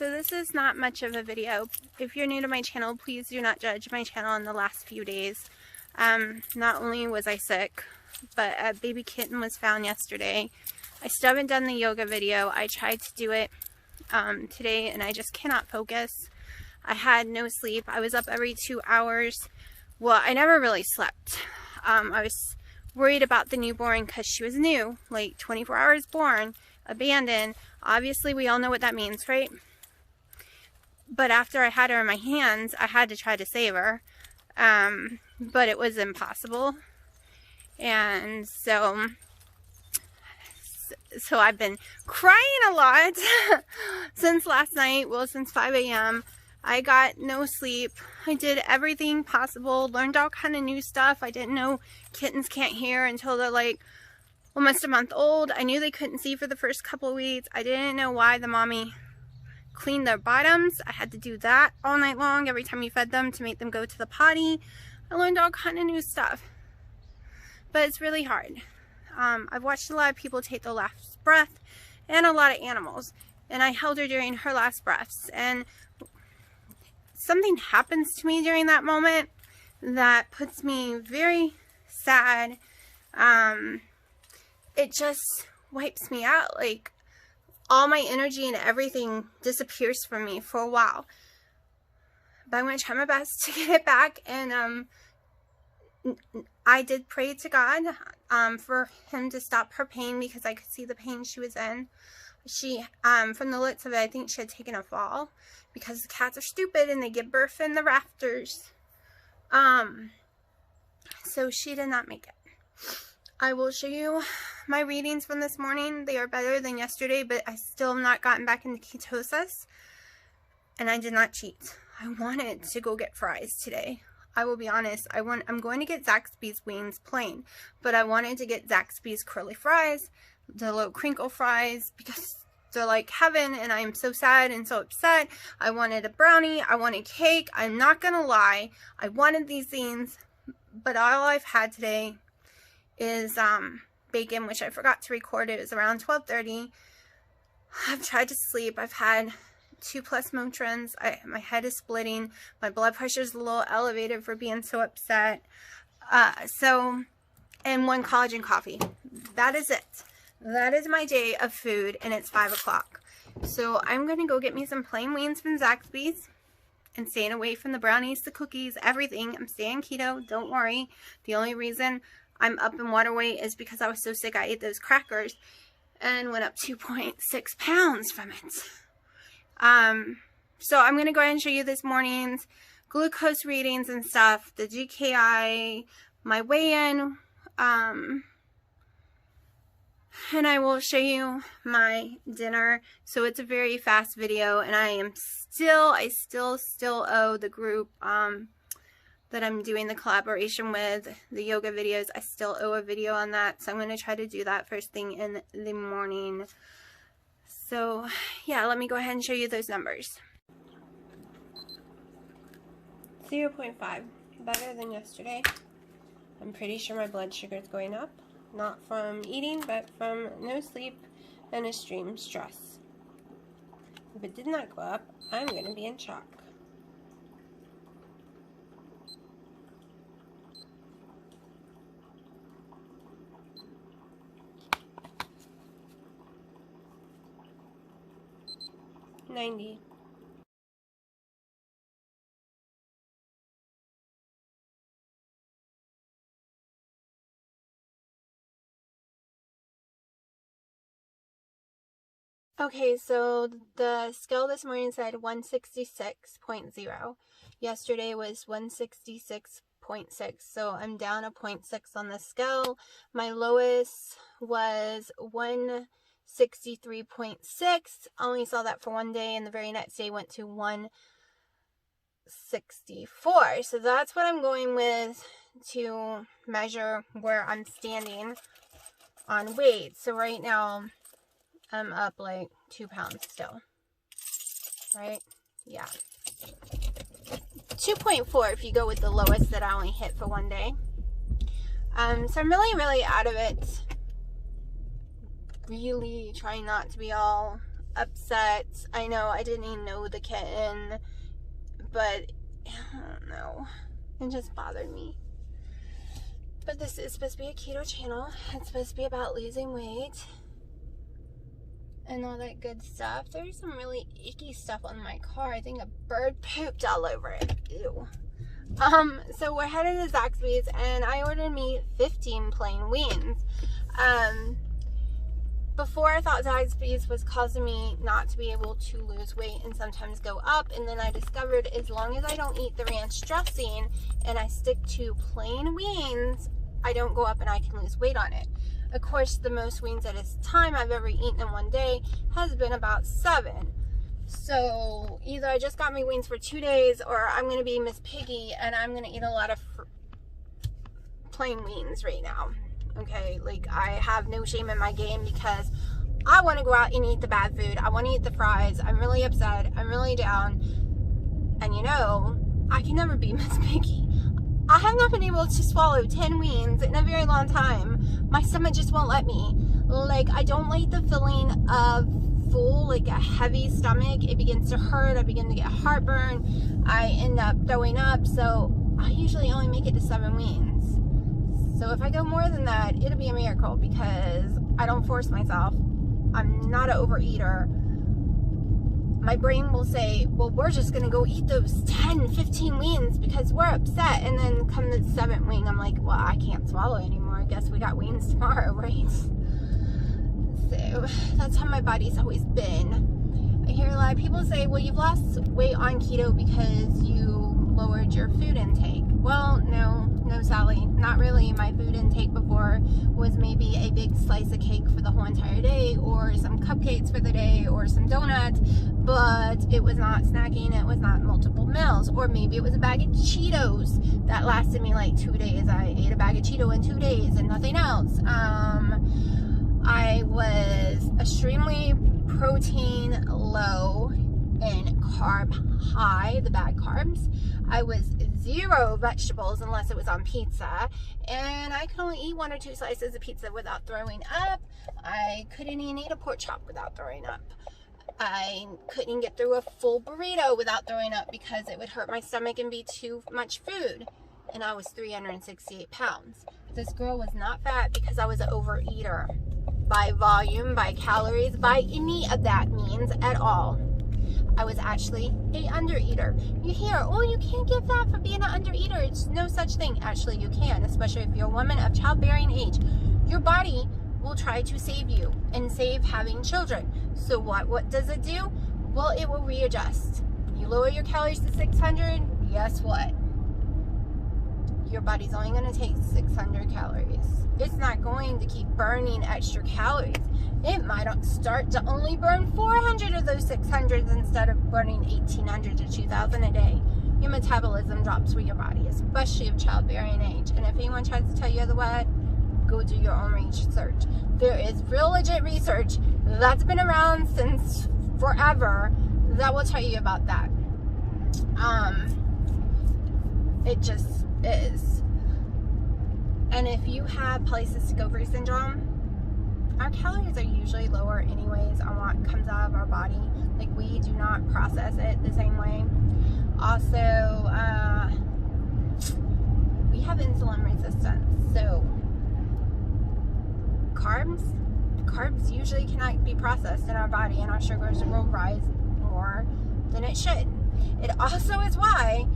So this is not much of a video. If you're new to my channel, please do not judge my channel in the last few days. Not only was I sick, but a baby kitten was found yesterday. I still haven't done the yoga video. I tried to do it today and I just cannot focus. I had no sleep. I was up every 2 hours. Well, I never really slept. I was worried about the newborn because she was new, like 24 hours born, abandoned. Obviously, we all know what that means, right? But after I had her in my hands, I had to try to save her. But it was impossible. And so I've been crying a lot since last night. Well, since 5 a.m. I got no sleep. I did everything possible, learned all kind of new stuff. I didn't know kittens can't hear until they're like almost a month old. I knew they couldn't see for the first couple of weeks. I didn't know why the mommy cleaned their bottoms. I had to do that all night long every time you fed them to make them go to the potty. I learned all kind of new stuff. But it's really hard. I've watched a lot of people take their last breath and a lot of animals. And I held her during her last breaths. And something happens to me during that moment that puts me very sad. It just wipes me out. Like, all my energy and everything disappears from me for a while. But I'm going to try my best to get it back. And I did pray to God for him to stop her pain because I could see the pain she was in. She, from the looks of it, I think she had taken a fall because the cats are stupid and they give birth in the rafters. So she did not make it. I will show you my readings from this morning. They are better than yesterday, but I still have not gotten back into ketosis. And I did not cheat. I wanted to go get fries today. I will be honest. I'm going to get Zaxby's wings plain, but I wanted to get Zaxby's curly fries, the little crinkle fries, because they're like heaven, and I am so sad and so upset. I wanted a brownie. I wanted cake. I'm not going to lie. I wanted these things, but all I've had today is bacon, which I forgot to record. It was around 12:30. I've tried to sleep. I've had 2+ Motrins. My head is splitting. My blood pressure is a little elevated for being so upset. And 1 collagen coffee. That is it. That is my day of food, and it's 5 o'clock. So I'm going to go get me some plain wings from Zaxby's and staying away from the brownies, the cookies, everything. I'm staying keto. Don't worry. The only reason I'm up in water weight is because I was so sick I ate those crackers and went up 2.6 pounds from it. So I'm going to go ahead and show you this morning's glucose readings and stuff, the GKI, my weigh-in, and I will show you my dinner. So it's a very fast video, and I still owe the group, that I'm doing the collaboration with, the yoga videos. I still owe a video on that, so I'm going to try to do that first thing in the morning. So yeah, let me go ahead and show you those numbers. 0.5, better than yesterday. I'm pretty sure my blood sugar is going up, not from eating, but from no sleep and extreme stress. If it did not go up, I'm going to be in shock. $90. Okay, so the scale this morning said 166.0. Yesterday was 166.6, so I'm down a 0.6 on the scale. My lowest was 163.6. Only saw that for one day, and the very next day went to 164. So that's what I'm going with to measure where I'm standing on weight. So right now I'm up like 2 pounds still, right? Yeah, 2.4 if you go with the lowest that I only hit for one day. So I'm really out of it. Really trying not to be all upset. I know I didn't even know the kitten, but I don't know. It just bothered me. But this is supposed to be a keto channel. It's supposed to be about losing weight and all that good stuff. There's some really icky stuff on my car. I think a bird pooped all over it. Ew. So we're headed to Zaxby's, and I ordered me 15 plain wings. Before, I thought Zaxby's was causing me not to be able to lose weight and sometimes go up, and then I discovered as long as I don't eat the ranch dressing and I stick to plain wings, I don't go up and I can lose weight on it. Of course, the most wings at this time I've ever eaten in one day has been about 7. So either I just got my wings for 2 days, or I'm going to be Miss Piggy and I'm going to eat a lot of plain wings right now. Okay, like, I have no shame in my game because I want to go out and eat the bad food. I want to eat the fries. I'm really upset. I'm really down. And you know, I can never be Miss Piggy. I have not been able to swallow 10 wings in a very long time. My stomach just won't let me. Like, I don't like the feeling of full, like a heavy stomach. It begins to hurt. I begin to get heartburn. I end up throwing up. So I usually only make it to 7 wings. So if I go more than that, it'll be a miracle because I don't force myself. I'm not an overeater. My brain will say, well, we're just going to go eat those 10, 15 wings because we're upset. And then come the 7th wing, I'm like, well, I can't swallow anymore. I guess we got wings tomorrow, right? So that's how my body's always been. I hear a lot of people say, well, you've lost weight on keto because you lowered your food intake. Well, no, Sally, not really. My food intake before was maybe a big slice of cake for the whole entire day, or some cupcakes for the day, or some donuts, but it was not snacking. It was not multiple meals. Or maybe it was a bag of Cheetos that lasted me like 2 days. I ate a bag of Cheeto in 2 days and nothing else. I was extremely protein low and carb high, the bad carbs. I was 0 vegetables unless it was on pizza, and I could only eat 1 or 2 slices of pizza without throwing up. I couldn't even eat a pork chop without throwing up. I couldn't get through a full burrito without throwing up because it would hurt my stomach and be too much food. And I was 368 pounds. This girl was not fat because I was an overeater. By volume, by calories, by any of that means at all. I was actually a undereater. You hear, oh, you can't get fat for being an undereater. It's no such thing. Actually, you can, especially if you're a woman of childbearing age. Your body will try to save you and save having children. So what does it do? Well, it will readjust. You lower your calories to 600, guess what? Your body's only going to take 600 calories. It's not going to keep burning extra calories. It might start to only burn 400 of those 600 instead of burning 1,800 to 2,000 a day. Your metabolism drops with your body, especially of childbearing age. And if anyone tries to tell you otherwise, go do your own research. There is real legit research that's been around since forever that will tell you about that. It just is. And if you have polycystic syndrome, our calories are usually lower anyways on what comes out of our body. Like, we do not process it the same way. Also, we have insulin resistance. So carbs usually cannot be processed in our body, and our sugars will rise more than it should. It also is why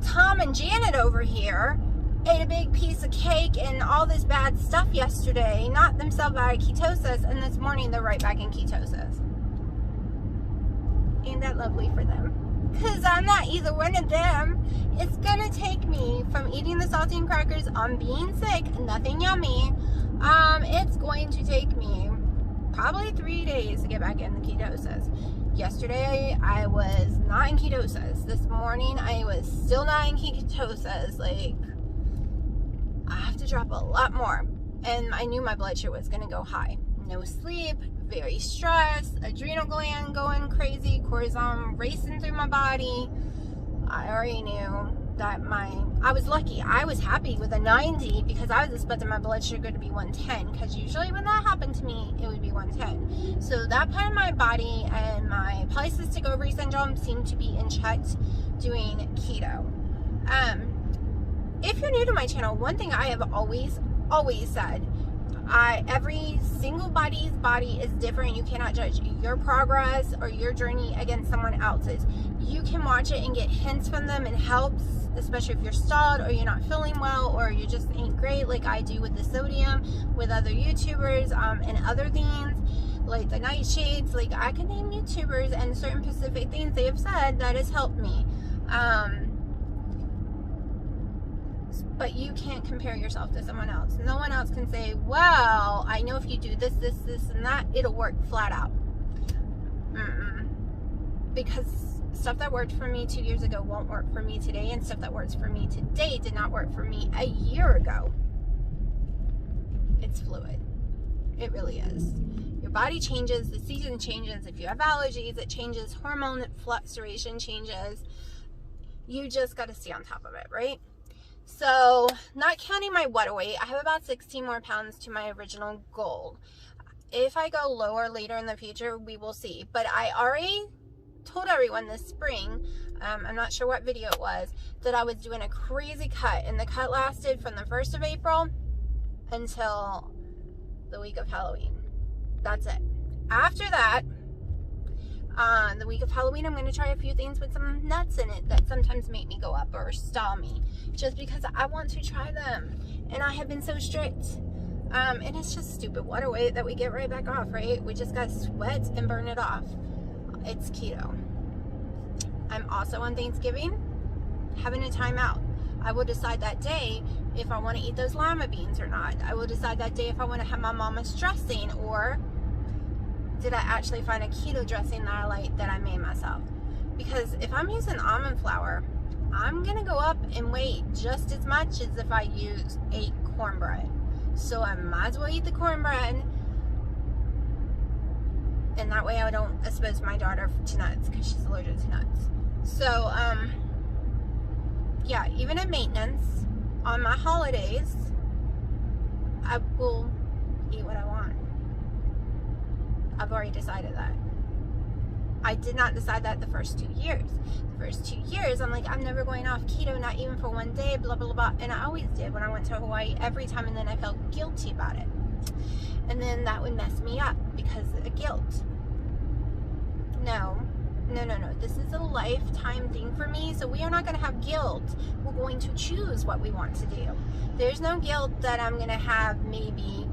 Tom and Janet over here ate a big piece of cake and all this bad stuff yesterday, knocked themselves out of ketosis, and this morning they're right back in ketosis. Ain't that lovely for them? Because I'm not either one of them. It's gonna take me from eating the saltine crackers on being sick, nothing yummy. It's going to take me probably 3 days to get back in the ketosis. Yesterday I was not in ketosis. This morning I was still not in ketosis. Like, I have to drop a lot more. And I knew my blood sugar was going to go high. No sleep, very stressed, adrenal gland going crazy, cortisol racing through my body. I already knew. that I was lucky. I was happy with a 90 because I was expecting my blood sugar to be 110, because usually when that happened to me, it would be 110. So that part of my body and my polycystic ovary syndrome seemed to be in check doing keto. If you're new to my channel, one thing I have always said, every single body's body is different. You cannot judge your progress or your journey against someone else's. You can watch it and get hints from them and helps, especially if you're stalled or you're not feeling well or you just ain't great, like I do with the sodium, with other YouTubers, and other things like the nightshades. Like I can name YouTubers and certain specific things they have said that has helped me. But you can't compare yourself to someone else. No one else can say, well, I know if you do this, this, this, and that, it'll work flat out. Because stuff that worked for me 2 years ago won't work for me today, and stuff that works for me today did not work for me a year ago. It's fluid. It really is. Your body changes, the season changes. If you have allergies, it changes. Hormone fluctuation changes. You just got to stay on top of it, right? So, not counting my water weight, I have about 16 more pounds to my original goal. If I go lower later in the future, we will see. But I already told everyone this spring, I'm not sure what video it was, that I was doing a crazy cut. And the cut lasted from the 1st of April until the week of Halloween. That's it. After that, the week of Halloween, I'm going to try a few things with some nuts in it that sometimes make me go up or stall me, just because I want to try them. And I have been so strict. And it's just stupid water weight that we get right back off, right? We just got to sweat and burn it off. It's keto. I'm also on Thanksgiving having a timeout. I will decide that day if I want to eat those lima beans or not. I will decide that day if I want to have my mama's dressing, or did I actually find a keto dressing that I like that I made myself? Because if I'm using almond flour, I'm gonna go up in weight just as much as if I ate cornbread. So I might as well eat the cornbread, and that way I don't expose my daughter to nuts because she's allergic to nuts. So yeah, even at maintenance on my holidays, I will eat what I want. I've already decided that. I did not decide that the first 2 years. The first 2 years, I'm like, I'm never going off keto, not even for one day, blah, blah, blah. And I always did when I went to Hawaii every time, and then I felt guilty about it. And then that would mess me up because of guilt. No. This is a lifetime thing for me, so we are not going to have guilt. We're going to choose what we want to do. There's no guilt that I'm going to have maybe,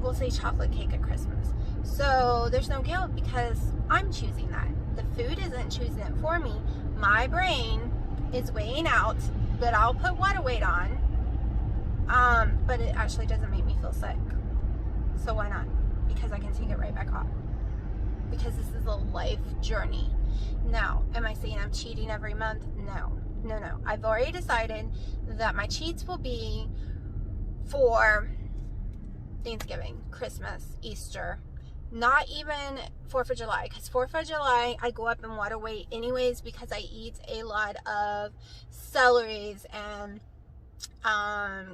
we'll say chocolate cake at Christmas. So there's no guilt because I'm choosing that. The food isn't choosing it for me. My brain is weighing out that I'll put water weight on, but it actually doesn't make me feel sick. So why not? Because I can take it right back off. Because this is a life journey. Now, am I saying I'm cheating every month? No. I've already decided that my cheats will be for Thanksgiving, Christmas, Easter, not even 4th of July, because 4th of July I go up in water weight anyways because I eat a lot of celeries and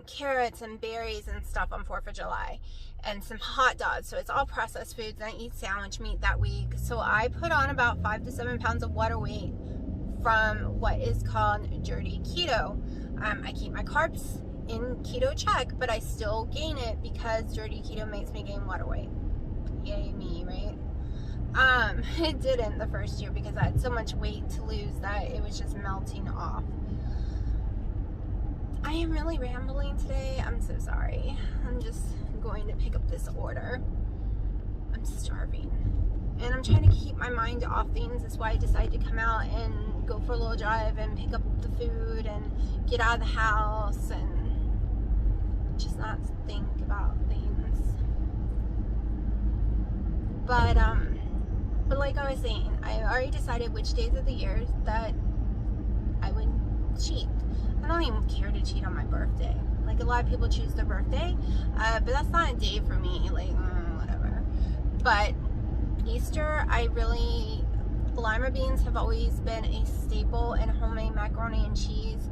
carrots and berries and stuff on 4th of July, and some hot dogs. So it's all processed foods, and I eat sandwich meat that week. So I put on about 5 to 7 pounds of water weight from what is called dirty keto. I keep my carbs in keto check, but I still gain it because dirty keto makes me gain water weight. Yay me, right? It didn't the first year because I had so much weight to lose that it was just melting off. I am really rambling today. I'm so sorry. I'm just going to pick up this order. I'm starving. And I'm trying to keep my mind off things. That's why I decided to come out and go for a little drive and pick up the food and get out of the house and just not think about things. But like I was saying, I already decided which days of the year that I would cheat. I don't even care to cheat on my birthday. Like, a lot of people choose their birthday, but that's not a day for me. Like, whatever. But Easter, I really lima beans have always been a staple in homemade macaroni and cheese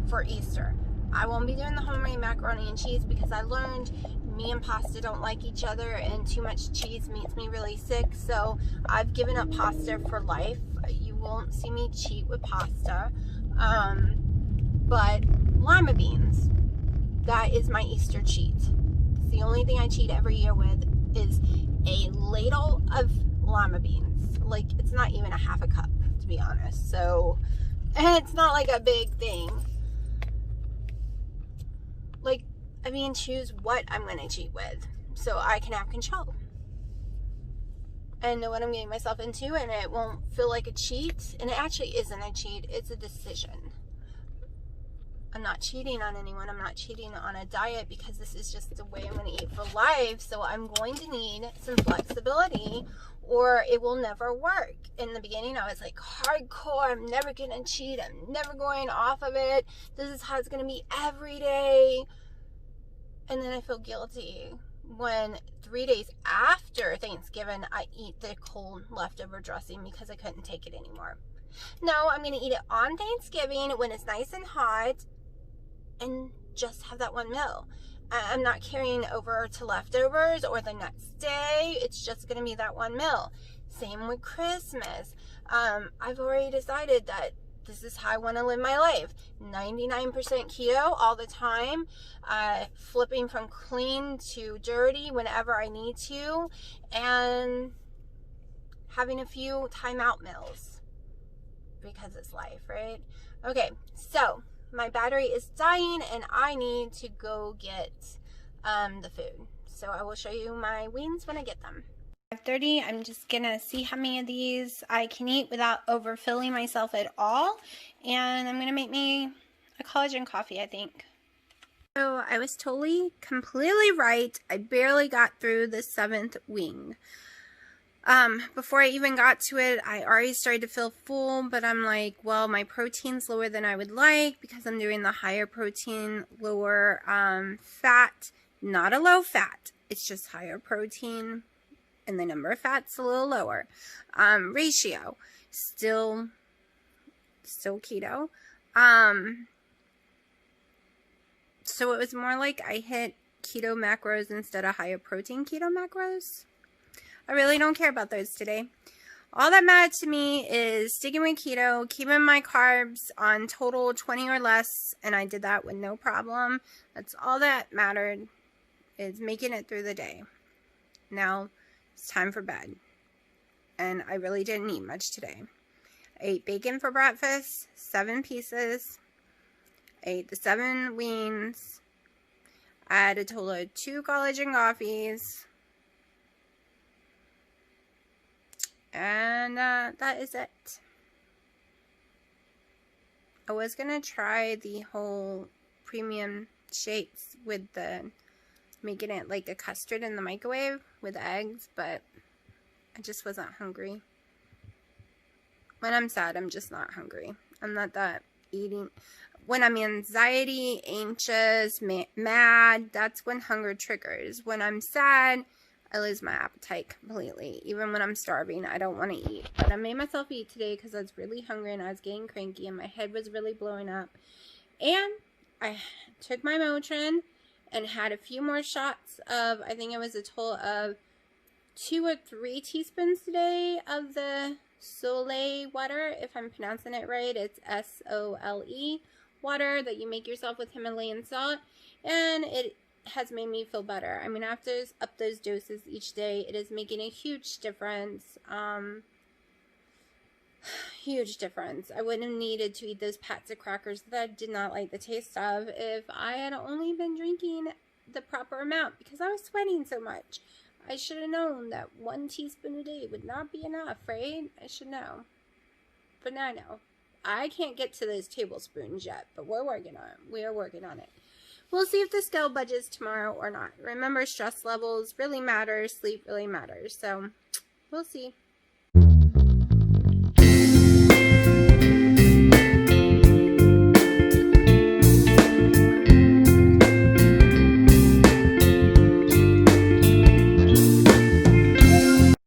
for Easter. I won't be doing the homemade macaroni and cheese because I learned me and pasta don't like each other, and too much cheese makes me really sick. So I've given up pasta for life. You won't see me cheat with pasta. But lima beans, that is my Easter cheat. It's the only thing I cheat every year with is a ladle of lima beans. Like, it's not even a half a cup, to be honest. So, and it's not like a big thing. Like, I mean, choose what I'm going to cheat with so I can have control and know what I'm getting myself into, and it won't feel like a cheat. And it actually isn't a cheat, it's a decision. I'm not cheating on anyone. I'm not cheating on a diet because this is just the way I'm going to eat for life. So I'm going to need some flexibility or it will never work. In the beginning, I was like, hardcore. I'm never going to cheat. I'm never going off of it. This is how it's going to be every day. And then I feel guilty when 3 days after Thanksgiving, I eat the cold leftover dressing because I couldn't take it anymore. No, I'm going to eat it on Thanksgiving when it's nice and hot and just have that one meal. I'm not carrying over to leftovers or the next day. It's just going to be that one meal. Same with Christmas. I've already decided that this is how I want to live my life. 99% keto all the time. Flipping from clean to dirty whenever I need to. And having a few timeout meals. Because it's life, right? Okay, so my battery is dying and I need to go get the food. So I will show you my wings when I get them. 5:30, I'm just gonna see how many of these I can eat without overfilling myself at all. And I'm gonna make me a collagen coffee, I think. So I was totally, completely right. I barely got through the 7th wing. Before I even got to it, I already started to feel full, but I'm like, well, my protein's lower than I would like because I'm doing the higher protein, lower fat, not a low fat. It's just higher protein and the number of fats a little lower. Ratio, still keto. So it was more like I hit keto macros instead of higher protein keto macros. I really don't care about those today. All that mattered to me is sticking with keto, keeping my carbs on total 20 or less, and I did that with no problem. That's all that mattered, is making it through the day. Now, it's time for bed. And I really didn't eat much today. I ate bacon for breakfast, 7 pieces. I ate the 7 wings. I had a total of 2 collagen coffees. And that is it. I was going to try the whole premium shakes with the making it like a custard in the microwave with eggs, but I just wasn't hungry. When I'm sad, I'm just not hungry. I'm not that eating. When I'm anxiety, anxious, mad, that's when hunger triggers. When I'm sad, I lose my appetite completely. Even when I'm starving, I don't want to eat. But I made myself eat today because I was really hungry and I was getting cranky and my head was really blowing up. And I took my Motrin and had a few more shots of, I think it was a total of 2 or 3 teaspoons today of the Soleil water, if I'm pronouncing it right. It's S-O-L-E water that you make yourself with Himalayan salt. And it has made me feel better. I mean, after up those doses each day, it is making a huge difference. Huge difference. I wouldn't have needed to eat those packs of crackers that I did not like the taste of if I had only been drinking the proper amount, because I was sweating so much. I should have known that 1 teaspoon a day would not be enough, right? I should know. But now I know. I can't get to those tablespoons yet, but we're working on it. We are working on it. We'll see if the scale budges tomorrow or not. Remember, stress levels really matter. Sleep really matters. So, we'll see.